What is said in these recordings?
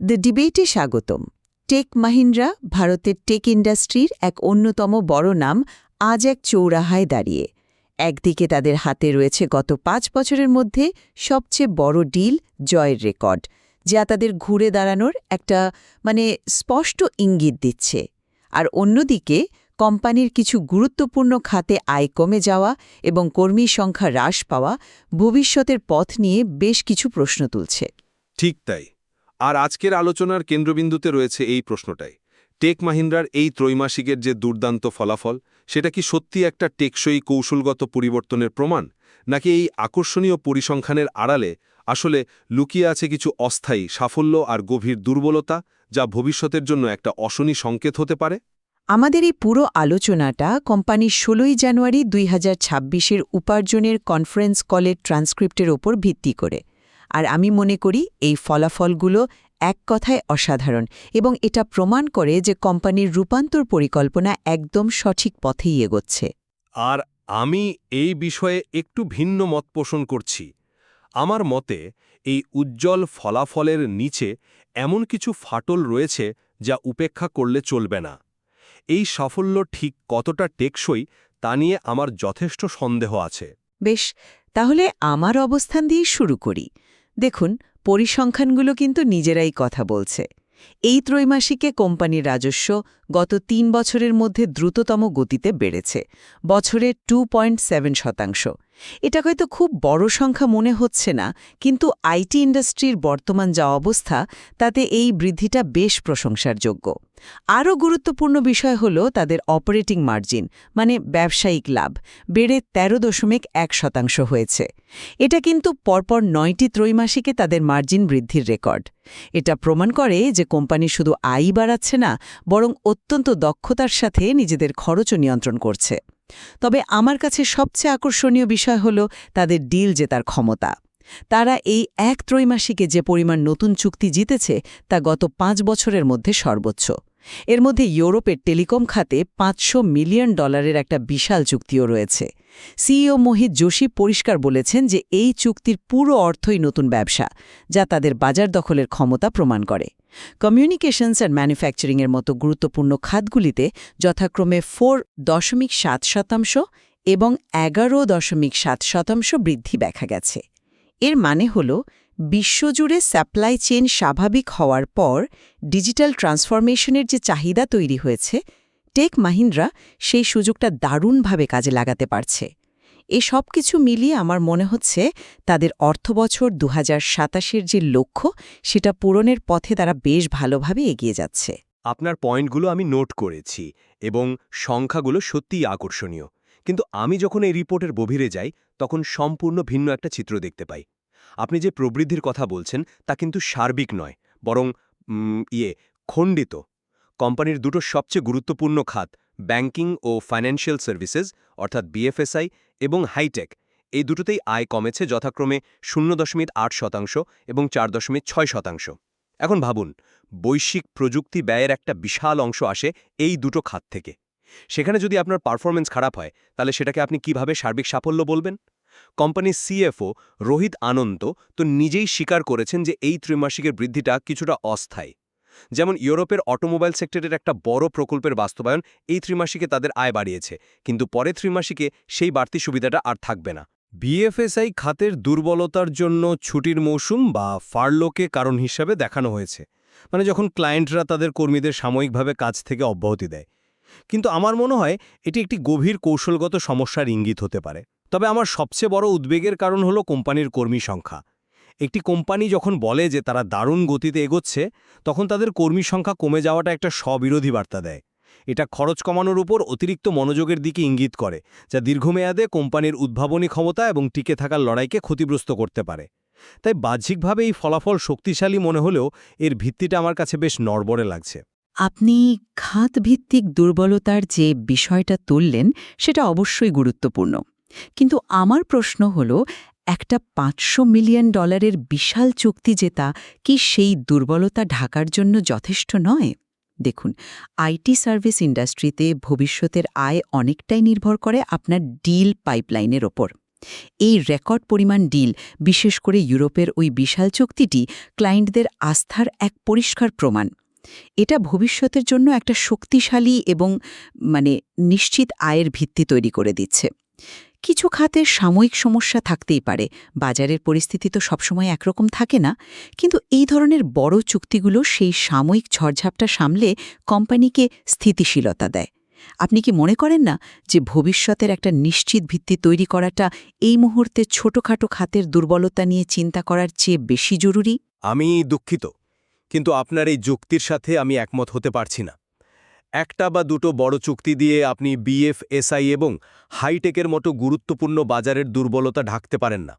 The ডিবেটে স্বাগতম। Take Mahindra ভারতের take ইন্ডাস্ট্রির এক অন্যতম বড় নাম আজ এক চৌরাহায় দাঁড়িয়ে। একদিকে তাদের হাতে রয়েছে গত ৫ বছরের মধ্যে সবচেয়ে বড় ডিল জয়ের রেকর্ড, যা তাদের ঘুরে দাঁড়ানোর একটা স্পষ্ট ইঙ্গিত দিচ্ছে। আর অন্যদিকে কোম্পানির কিছু গুরুত্বপূর্ণ খাতে আয় কমে যাওয়া এবং কর্মী সংখ্যা হ্রাস পাওয়া ভবিষ্যতের পথ নিয়ে বেশ কিছু প্রশ্ন তুলছে। ঠিক তাই। আর আজকের আলোচনার কেন্দ্রবিন্দুতে রয়েছে এই প্রশ্নটাই। টেক মাহিন্দ্রার এই ত্রৈমাসিকের যে দুর্দান্ত ফলাফল, সেটা কি সত্যি একটা টেকসই কৌশলগত পরিবর্তনের প্রমাণ, নাকি এই আকর্ষণীয় পরিসংখ্যানের আড়ালে আসলে লুকিয়ে আছে কিছু অস্থায়ী সাফল্য আর গভীর দুর্বলতা, যা ভবিষ্যতের জন্য একটা অশনি সংকেত হতে পারে? আমাদের এই পুরো আলোচনাটা কোম্পানির ১৬ই জানুয়ারি ২০২৬-এর উপার্জনের কনফারেন্স কলের ট্রান্সক্রিপ্টের ওপর ভিত্তি করে। আর আমি মনে করি এই ফলাফলগুলো এক কথায় অসাধারণ এবং এটা প্রমাণ করে যে কোম্পানির রূপান্তর পরিকল্পনা একদম সঠিক পথেই এগোচ্ছে। আর আমি এই বিষয়ে একটু ভিন্ন মত পোষণ করছি। আমার মতে এই উজ্জ্বল ফলাফলের নিচে এমন কিছু ফাটল রয়েছে যা উপেক্ষা করলে চলবে না। এই সাফল্য ঠিক কতটা টেকসই তা নিয়ে আমার যথেষ্ট সন্দেহ আছে। বেশ, তাহলে আমার অবস্থান দিয়ে শুরু করি। দেখুন, পরিসংখ্যানগুলো কিন্তু নিজেরাই কথা বলছে। এই ত্রৈমাসিকে কোম্পানির রাজস্ব গত ৩ বছরের মধ্যে দ্রুততম গতিতে বেড়েছে, বছরে 2.7%। এটা হয়তো খুব বড় সংখ্যা মনে হচ্ছে না, কিন্তু আইটি ইন্ডাস্ট্রির বর্তমান যা অবস্থা, তাতে এই বৃদ্ধিটা বেশ প্রশংসার যোগ্য। আরও গুরুত্বপূর্ণ বিষয় হল তাদের অপারেটিং মার্জিন, ব্যবসায়িক লাভ, বেড়ে 13.1% হয়েছে। এটা কিন্তু পরপর 9টি ত্রৈমাসিকে তাদের মার্জিন বৃদ্ধির রেকর্ড। এটা প্রমাণ করে যে কোম্পানি শুধু আয় বাড়াচ্ছে না, বরং অত্যন্ত দক্ষতার সাথে নিজেদের খরচও নিয়ন্ত্রণ করছে। তবে আমার কাছে সবচেয়ে আকর্ষণীয় বিষয় হল তাদের ডিল জেতার ক্ষমতা। তারা এই এক ত্রৈমাসিকে যে পরিমাণ নতুন চুক্তি জিতেছে তা গত 5 বছরের মধ্যে সর্বোচ্চ। এর মধ্যে ইউরোপের টেলিকম খাতে $500 মিলিয়ন একটা বিশাল চুক্তিও রয়েছে। সিইও মোহিত যোশী পরিষ্কার বলেছেন যে এই চুক্তির পুরো অর্থই নতুন ব্যবসা, যা তাদের বাজার দখলের ক্ষমতা প্রমাণ করে। কমিউনিকেশনস আর ম্যানুফ্যাকচারিংয়ের মতো গুরুত্বপূর্ণ খাতগুলিতে যথাক্রমে 4.7% এবং 11.7% বৃদ্ধি দেখা গেছে। এর মানে হল, বিশ্বজুড়ে সাপ্লাই চেইন স্বাভাবিক হওয়ার পর ডিজিটাল ট্রান্সফরমেশনের যে চাহিদা তৈরি হয়েছে, টেক মাহিন্দ্রা সেই সুযোগটা দারুণভাবে কাজে লাগাতে পারছে। এই সব কিছু মিলিয়ে আমার মনে হচ্ছে তাদের অর্থবছর 2027-এর যে লক্ষ্য, সেটা পূরণের পথে তারা বেশ ভালোভাবে এগিয়ে যাচ্ছে। আপনার পয়েন্টগুলো আমি নোট করেছি এবং সংখ্যাগুলো সত্যিই আকর্ষণীয়। কিন্তু আমি যখন এই রিপোর্টের গভীরে যাই, তখন সম্পূর্ণ ভিন্ন একটা চিত্র দেখতে পাই। আপনি যে প্রবৃদ্ধির কথা বলছেন তা কিন্তু সার্বিক নয়, বরং খণ্ডিত। কোম্পানির দুটো সবচেয়ে গুরুত্বপূর্ণ খাত, ব্যাংকিং ও ফাইন্যান্সিয়াল সার্ভিসেস অর্থাৎ বিএফএসআই এবং হাইটেক, এই দুটোতেই আয় কমেছে যথাক্রমে 0.8% এবং 4.6%। এখন ভাবুন, বৈশ্বিক প্রযুক্তি ব্যয়ের একটা বিশাল অংশ আসে এই দুটো খাত থেকে। সেখানে যদি আপনার পারফরমেন্স খারাপ হয়, তাহলে সেটাকে আপনি কিভাবে সার্বিক সাফল্য বলবেন? কোম্পানির সিএফও রোহিত আনন্ত তো নিজেই স্বীকার করেছেন যে এই ত্রৈমাসিকের বৃদ্ধিটা কিছুটা অস্থায়ী। যেমন ইউরোপের অটোমোবাইল সেক্টরের একটা বড় প্রকল্পের বাস্তবায়ন এই ত্রৈমাসিকে তাদের আয় বাড়িয়েছে, কিন্তু পরে ত্রৈমাসিকে সেই বাড়তি সুবিধাটা আর থাকবে না। বিএফএসআই খাতের দুর্বলতার জন্য ছুটির মৌসুম বা ফার্লোকে কারণ হিসাবে দেখানো হয়েছে, যখন ক্লায়েন্টরা তাদের কর্মীদের সাময়িকভাবে কাজ থেকে অব্যাহতি দেয়। কিন্তু আমার মনে হয় এটি একটি গভীর কৌশলগত সমস্যার ইঙ্গিত হতে পারে। তবে আমার সবচেয়ে বড় উদ্বেগের কারণ হল কোম্পানির কর্মী সংখ্যা। একটি কোম্পানি যখন বলে যে তারা দারুণ গতিতে এগোচ্ছে, তখন তাদের কর্মী সংখ্যা কমে যাওয়াটা একটা স্ববিরোধী বার্তা দেয়। এটা খরচ কমানোর উপর অতিরিক্ত মনোযোগের দিকে ইঙ্গিত করে, যা দীর্ঘমেয়াদে কোম্পানির উদ্ভাবনী ক্ষমতা এবং টিকে থাকার লড়াইকে ক্ষতিগ্রস্ত করতে পারে। তাই বাহ্যিকভাবে এই ফলাফল শক্তিশালী মনে হলেও এর ভিত্তিটা আমার কাছে বেশ নড়বড়ে লাগছে। আপনি খাতভিত্তিক দুর্বলতার যে বিষয়টা তুললেন, সেটা অবশ্যই গুরুত্বপূর্ণ। কিন্তু আমার প্রশ্ন হল, একটা $500 মিলিয়ন বিশাল চুক্তি জেতা কি সেই দুর্বলতা ঢাকার জন্য যথেষ্ট নয়? দেখুন, আইটি সার্ভিস ইন্ডাস্ট্রিতে ভবিষ্যতের আয় অনেকটাই নির্ভর করে আপনার ডিল পাইপলাইনের ওপর। এই রেকর্ড পরিমাণ ডিল, বিশেষ করে ইউরোপের ওই বিশাল চুক্তিটি ক্লায়েন্টদের আস্থার এক পরিষ্কার প্রমাণ। এটা ভবিষ্যতের জন্য একটা শক্তিশালী এবং নিশ্চিত আয়ের ভিত্তি তৈরি করে দিচ্ছে। কিছু খাতে সাময়িক সমস্যা থাকতেই পারে, বাজারের পরিস্থিতি তো সবসময় একরকম থাকে না, কিন্তু এই ধরনের বড় চুক্তিগুলো সেই সাময়িক ঝড়ঝাপটা সামলে কোম্পানিকে স্থিতিশীলতা দেয়। আপনি কি মনে করেন না যে ভবিষ্যতের একটা নিশ্চিত ভিত্তি তৈরি করাটা এই মুহূর্তে ছোটখাটো খাতের দুর্বলতা নিয়ে চিন্তা করার চেয়ে বেশি জরুরি? আমি দুঃখিত, কিন্তু আপনার এই যুক্তির সাথে আমি একমত হতে পারছি না। একটা বা দুটো বড় চুক্তি দিয়ে আপনি বিএফএসআই এবং হাইটেকের মতো গুরুত্বপূর্ণ বাজারের দুর্বলতা ঢাকতে পারেন না।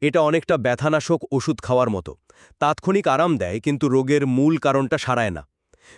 এটা অনেকটা ব্যথানাশক ওষুধ খাওয়ার মতো, তাৎক্ষণিক আরাম দেয় কিন্তু রোগের মূল কারণটা সারায় না।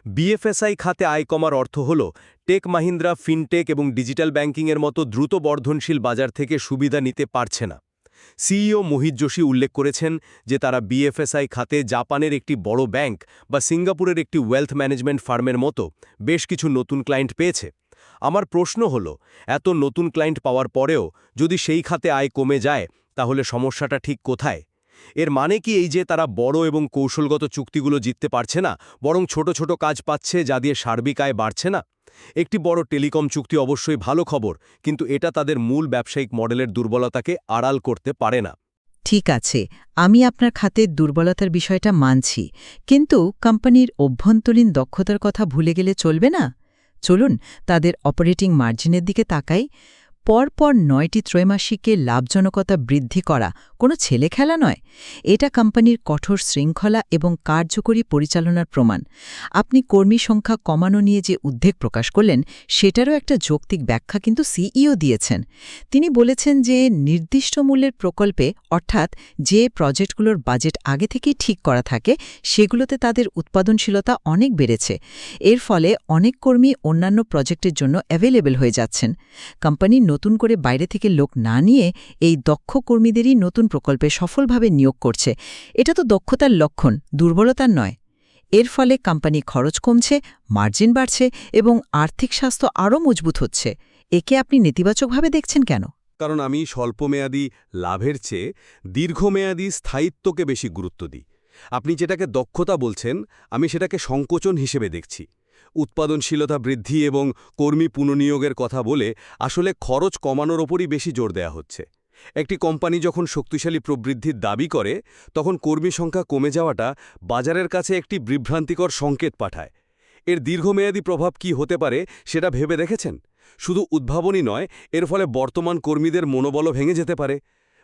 বিএফএসআই খাতে আয় কমার অর্থ হল টেক মাহিন্দ্রা, ফিনটেক এবং ডিজিটাল ব্যাংকিংয়ের মতো দ্রুত বর্ধনশীল বাজার থেকে সুবিধা নিতে পারছে না। সিইও মোহিত যোশী উল্লেখ করেছেন যে তারা বিএফএসআই খাতে জাপানের একটি বড় ব্যাংক বা সিঙ্গাপুরের একটি ওয়েলথ ম্যানেজমেন্ট ফার্মের মতো বেশ কিছু নতুন ক্লায়েন্ট পেয়েছে। আমার প্রশ্ন হল, এত নতুন ক্লায়েন্ট পাওয়ার পরেও যদি সেই খাতে আয় কমে যায়, তাহলে সমস্যাটা ঠিক কোথায়? এর মানে কি এই যে তারা বড় এবং কৌশলগত চুক্তিগুলো জিততে পারছে না, বরং ছোট ছোট কাজ পাচ্ছে যা দিয়ে সার্বিক আয় বাড়ছে না? একটি বড় টেলিকম চুক্তি অবশ্যই ভালো খবর, কিন্তু এটা তাদের মূল ব্যবসায়িক মডেলের দুর্বলতাকে আড়াল করতে পারে না। ঠিক আছে, আমি আপনার খাতের দুর্বলতার বিষয়টা মানছি, কিন্তু কোম্পানির অভ্যন্তরীণ দক্ষতার কথা ভুলে গেলে চলবে না। চলুন তাদের অপারেটিং মার্জিনের দিকে তাকাই। পরপর ৯টি ত্রৈমাসিকে লাভজনকতা বৃদ্ধি করা কোনো ছেলে খেলা নয়। এটা কোম্পানির কঠোর শৃঙ্খলা এবং কার্যকরী পরিচালনার প্রমাণ। আপনি কর্মী সংখ্যা কমানো নিয়ে যে উদ্বেগ প্রকাশ করলেন, সেটারও একটা যৌক্তিক ব্যাখ্যা কিন্তু সিইও দিয়েছেন। তিনি বলেছেন যে নির্দিষ্ট মূল্যের প্রকল্পে, অর্থাৎ যে প্রজেক্টগুলোর বাজেট আগে থেকেই ঠিক করা থাকে, সেগুলোতে তাদের উৎপাদনশীলতা অনেক বেড়েছে। এর ফলে অনেক কর্মী অন্যান্য প্রজেক্টের জন্য অ্যাভেলেবল হয়ে যাচ্ছেন। কোম্পানি নতুন করে বাইরে থেকে লোক না নিয়ে এই দক্ষ কর্মীদেরই নতুন প্রকল্পে সফলভাবে নিয়োগ করছে। এটা তো দক্ষতার লক্ষণ, দুর্বলতার নয়। এর ফলে কোম্পানি খরচ কমছে, মার্জিন বাড়ছে এবং আর্থিক স্বাস্থ্য আরও মজবুত হচ্ছে। একে আপনি নেতিবাচকভাবে দেখছেন কেন? কারণ আমি স্বল্পমেয়াদী লাভের চেয়ে দীর্ঘমেয়াদী স্থায়িত্বকে বেশি গুরুত্ব দিই। আপনি যেটাকে দক্ষতা বলছেন, আমি সেটাকে সংকোচন হিসেবে দেখছি। উৎপাদনশীলতা বৃদ্ধি এবং কর্মী পুনর্নিয়োগের কথা বলে আসলে খরচ কমানোর ওপরই বেশি জোর দেয়া হচ্ছে। একটি কোম্পানি যখন শক্তিশালী প্রবৃদ্ধির দাবি করে, তখন কর্মী সংখ্যা কমে যাওয়াটা বাজারের কাছে একটি বিভ্রান্তিকর সংকেত পাঠায়। এর দীর্ঘমেয়াদী প্রভাব কি হতে পারে সেটা ভেবে দেখেছেন? শুধু উদ্ভাবনই নয়, এর ফলে বর্তমান কর্মীদের মনোবলও ভেঙে যেতে পারে।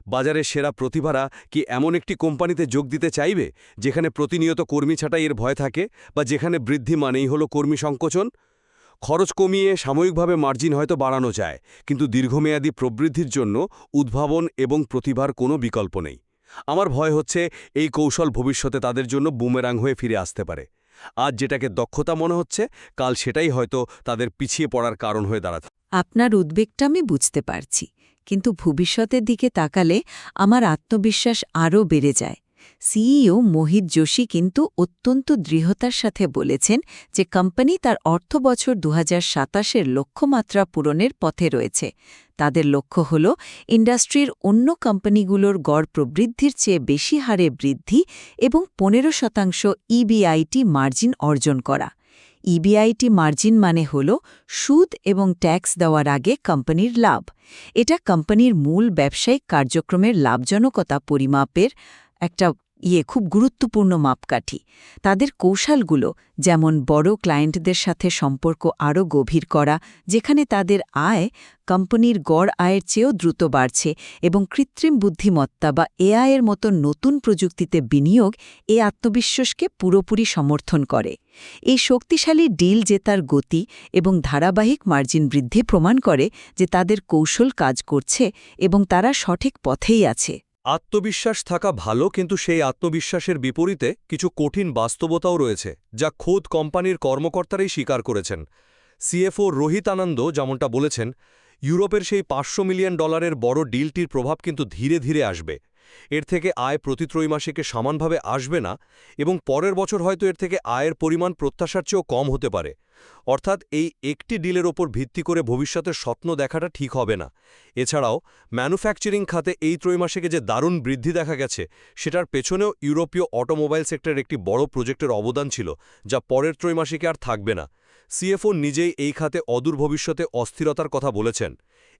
বাজারের সেরা প্রতিভারা কি এমন একটি কোম্পানিতে যোগ দিতে চাইবে যেখানে প্রতিনিয়ত কর্মী ছাঁটাইয়ের ভয় থাকে, বা যেখানে বৃদ্ধি মানেই হলো কর্মী সংকোচন? খরচ কমিয়ে সাময়িকভাবে মার্জিন হয়তো বাড়ানো যায়, কিন্তু দীর্ঘমেয়াদী প্রবৃদ্ধির জন্য উদ্ভাবন এবং প্রতিভার কোনো বিকল্প নেই। আমার ভয় হচ্ছে এই কৌশল ভবিষ্যতে তাদের জন্য বুমেরাং হয়ে ফিরে আসতে পারে। আজ যেটাকে দক্ষতা মনে হচ্ছে, কাল সেটাই হয়তো তাদের পিছিয়ে পড়ার কারণ হয়ে দাঁড়াতে। আপনার উদ্বেগটা আমি বুঝতে পারছি, কিন্তু ভবিষ্যতের দিকে তাকালে আমার আত্মবিশ্বাস আরও বেড়ে যায়। সিইও মোহিত যোশী কিন্তু অত্যন্ত দৃঢ়তার সাথে বলেছেন যে কোম্পানি তার অর্থবছর ২০২৭-এর লক্ষ্যমাত্রা পূরণের পথে রয়েছে। তাদের লক্ষ্য হল ইন্ডাস্ট্রির অন্য কোম্পানিগুলোর গড় প্রবৃদ্ধির চেয়ে বেশি হারে বৃদ্ধি এবং ১৫% ইবিআইটি মার্জিন অর্জন করা। ইবিআইটি মার্জিন মানে হল সুদ এবং ট্যাক্স দেওয়ার আগে কোম্পানির লাভ। এটা কোম্পানির মূল ব্যবসায়িক কার্যক্রমের লাভজনকতা পরিমাপের একটা খুব গুরুত্বপূর্ণ মাপকাঠি। তাদের কৌশলগুলো, যেমন বড় ক্লায়েন্টদের সাথে সম্পর্ক আরও গভীর করা, যেখানে তাদের আয় কোম্পানির গড় আয়ের চেয়েও দ্রুত বাড়ছে, এবং কৃত্রিম বুদ্ধিমত্তা বা এআই এর মতো নতুন প্রযুক্তিতে বিনিয়োগ, এই আত্মবিশ্বাসকে পুরোপুরি সমর্থন করে। এই শক্তিশালী ডিল জেতার গতি এবং ধারাবাহিক মার্জিন বৃদ্ধি প্রমাণ করে যে তাদের কৌশল কাজ করছে এবং তারা সঠিক পথেই আছে। আত্মবিশ্বাস থাকা ভালো, কিন্তু সেই আত্মবিশ্বাসের বিপরীতে কিছু কঠিন বাস্তবতাও রয়েছে, যা খোদ কোম্পানির কর্মকর্তারাই স্বীকার করেছেন। সিএফও রোহিত আনন্দ যেমনটা বলেছেন, ইউরোপের সেই $500 মিলিয়ন বড় ডিলটির প্রভাব কিন্তু ধীরে ধীরে আসবে। এর থেকে আয় প্রতি ত্রৈমাসিকে সমানভাবে আসবে না এবং পরের বছর হয়তো এর থেকে আয়ের পরিমাণ প্রত্যাশার চেয়েও কম হতে পারে। অর্থাৎ এই একটি ডিলের ওপর ভিত্তি করে ভবিষ্যতের স্বপ্ন দেখাটা ঠিক হবে না। এছাড়াও ম্যানুফ্যাকচারিং খাতে এই ত্রৈমাসিকে যে দারুণ বৃদ্ধি দেখা গেছে, সেটার পেছনেও ইউরোপীয় অটোমোবাইল সেক্টরের একটি বড় প্রজেক্টের অবদান ছিল, যা পরের ত্রৈমাসিকে আর থাকবে না। সিএফও নিজেই এই খাতে অদূর ভবিষ্যতে অস্থিরতার কথা বলেছেন।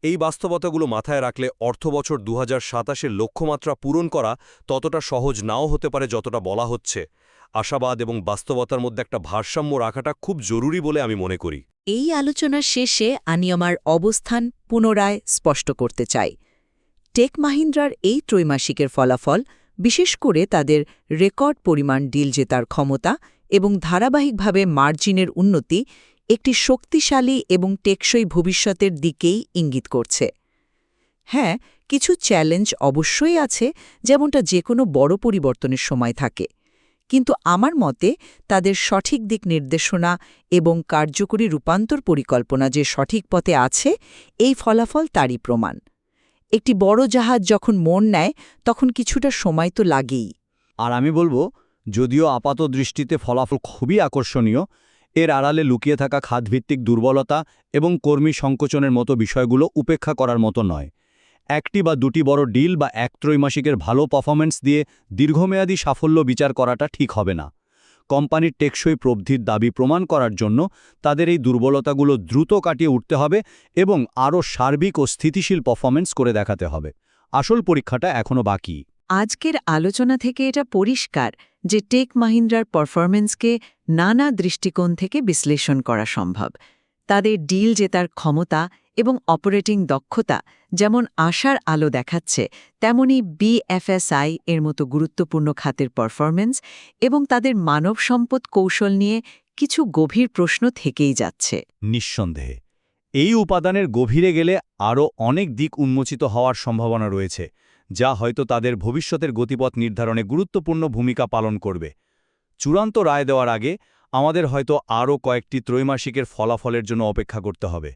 এই বাস্তবতাগুলো মাথায় রাখলে অর্থবছর ২০২৭-এর লক্ষ্যমাত্রা পূরণ করা ততটা সহজ নাও হতে পারে যতটা বলা হচ্ছে। আশাবাদ এবং বাস্তবতার মধ্যে একটা ভারসাম্য রাখাটা খুব জরুরি বলে আমি মনে করি। এই আলোচনার শেষে আমি আমার অবস্থান পুনরায় স্পষ্ট করতে চাই। টেক মাহিন্দ্রার এই ত্রৈমাসিকের ফলাফল, বিশেষ করে তাদের রেকর্ড পরিমাণ ডিল জেতার ক্ষমতা এবং ধারাবাহিকভাবে মার্জিনের উন্নতি, একটি শক্তিশালী এবং টেকসই ভবিষ্যতের দিকেই ইঙ্গিত করছে। হ্যাঁ, কিছু চ্যালেঞ্জ অবশ্যই আছে, যেমনটা যে কোনো বড় পরিবর্তনের সময় থাকে, কিন্তু আমার মতে তাদের সঠিক দিক নির্দেশনা এবং কার্যকরী রূপান্তর পরিকল্পনা যে সঠিক পথে আছে, এই ফলাফল তারই প্রমাণ। একটি বড় জাহাজ যখন মোড় নেয় তখন কিছুটা সময় তো লাগেই। আর আমি বলবো, যদিও আপাত দৃষ্টিতে ফলাফল খুবই আকর্ষণীয়, এর আড়ালে লুকিয়ে থাকা খাতভিত্তিক দুর্বলতা এবং কর্মী সংকোচনের মতো বিষয়গুলো উপেক্ষা করার মতো নয়। একটি বা দুটি বড় ডিল বা এক ত্রৈমাসিকের ভালো পারফরম্যান্স দিয়ে দীর্ঘমেয়াদী সাফল্য বিচার করাটা ঠিক হবে না। কোম্পানির টেকসই প্রবৃদ্ধির দাবি প্রমাণ করার জন্য তাদের এই দুর্বলতাগুলো দ্রুত কাটিয়ে উঠতে হবে এবং আরও সার্বিক ও স্থিতিশীল পারফরম্যান্স করে দেখাতে হবে। আসল পরীক্ষাটা এখনও বাকি। আজকের আলোচনা থেকে এটা পরিষ্কার যে টেক মাহিন্দ্রার পারফরম্যান্সকে নানা দৃষ্টিকোণ থেকে বিশ্লেষণ করা সম্ভব। তাদের ডিল জেতার ক্ষমতা এবং অপারেটিং দক্ষতা যেমন আশার আলো দেখাচ্ছে, তেমনি বিএফএসআই এর মতো গুরুত্বপূর্ণ খাতের পারফরম্যান্স এবং তাদের মানব সম্পদ কৌশল নিয়ে কিছু গভীর প্রশ্ন থেকেই যাচ্ছে। নিঃসন্দেহে এই উপাদানের গভীরে গেলে আরও অনেক দিক উন্মোচিত হওয়ার সম্ভাবনা রয়েছে, যা হয়তো তাদের ভবিষ্যতের গতিপথ নির্ধারণে গুরুত্বপূর্ণ ভূমিকা পালন করবে। চূড়ান্ত রায় দেওয়ার আগে আমাদের হয়তো আরও কয়েকটি ত্রৈমাসিকের ফলাফলের জন্য অপেক্ষা করতে হবে।